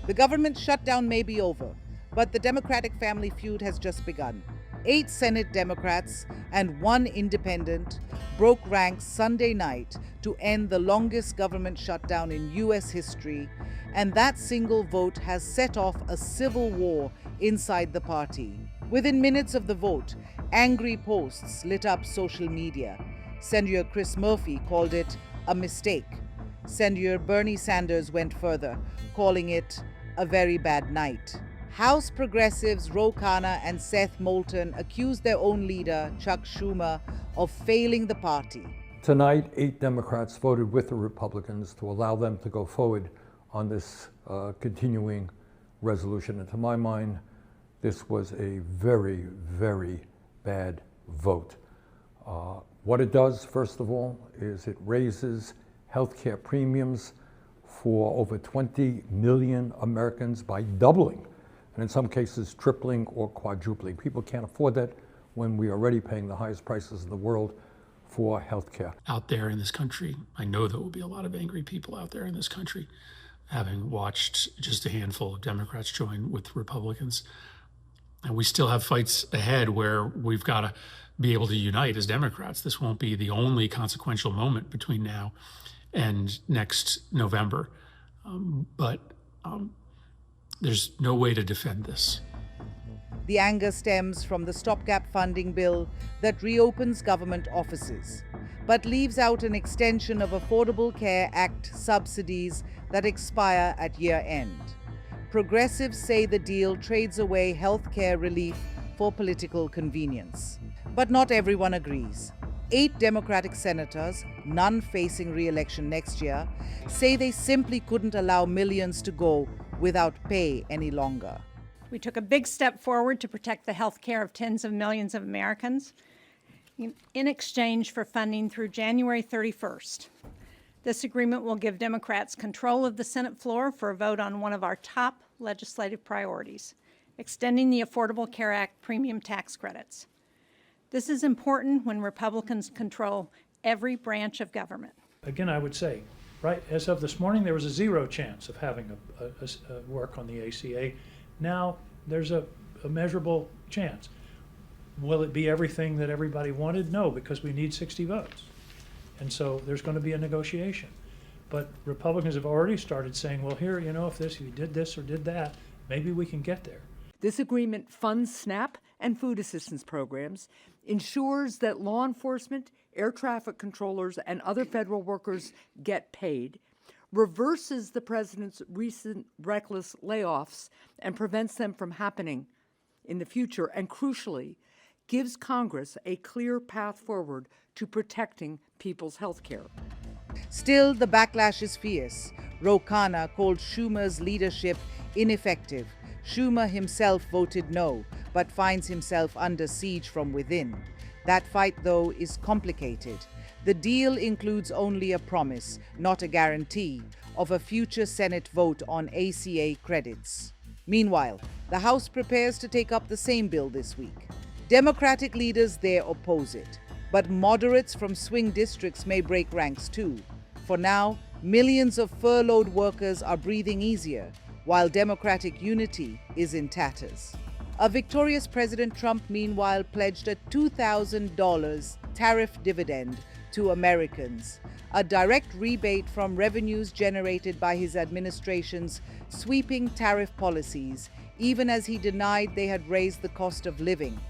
The government shutdown may be over, but the Democratic family feud has just begun. 8 Senate Democrats and 1 independent broke ranks Sunday night to end the longest government shutdown in U.S. history, and that single vote has set off a civil war inside the party. Within minutes of the vote, angry posts lit up social media. Senator Chris Murphy called it a mistake. Senator Bernie Sanders went further, calling it a very bad night. House progressives Ro Khanna and Seth Moulton accused their own leader, Chuck Schumer, of failing the party. Tonight, 8 Democrats voted with the Republicans to allow them to go forward on this continuing resolution. And to my mind, this was a very, very bad vote. What it does, first of all, is it raises healthcare premiums for over 20 million Americans by doubling, and in some cases tripling or quadrupling. People can't afford that when we are already paying the highest prices in the world for healthcare. Out there in this country, I know there will be a lot of angry people out there in this country, having watched just a handful of Democrats join with Republicans. And we still have fights ahead where we've got to be able to unite as Democrats. This won't be the only consequential moment between now and next November. But there's no way to defend this. The anger stems from the stopgap funding bill that reopens government offices, but leaves out an extension of Affordable Care Act subsidies that expire at year end. Progressives say the deal trades away health care relief for political convenience. But not everyone agrees. 8 Democratic senators, none facing re-election next year, say they simply couldn't allow millions to go without pay any longer. We took a big step forward to protect the health care of tens of millions of Americans in exchange for funding through January 31st. This agreement will give Democrats control of the Senate floor for a vote on one of our top legislative priorities, extending the Affordable Care Act premium tax credits. This is important when Republicans control every branch of government. Again, I would say, right, as of this morning, there was a 0 chance of having a work on the ACA. Now there's a measurable chance. Will it be everything that everybody wanted? No, because we need 60 votes. And so there's going to be a negotiation. But Republicans have already started saying, well, here, if you did this or did that, maybe we can get there. This agreement funds SNAP and food assistance programs, ensures that law enforcement, air traffic controllers, and other federal workers get paid, reverses the president's recent reckless layoffs and prevents them from happening in the future, and crucially, gives Congress a clear path forward to protecting people's health care. Still, the backlash is fierce. Ro Khanna called Schumer's leadership ineffective. Schumer himself voted no, but finds himself under siege from within. That fight, though, is complicated. The deal includes only a promise, not a guarantee, of a future Senate vote on ACA credits. Meanwhile, the House prepares to take up the same bill this week. Democratic leaders there oppose it, but moderates from swing districts may break ranks too. For now, millions of furloughed workers are breathing easier, while Democratic unity is in tatters. A victorious President Trump, meanwhile, pledged a $2,000 tariff dividend to Americans, a direct rebate from revenues generated by his administration's sweeping tariff policies, even as he denied they had raised the cost of living.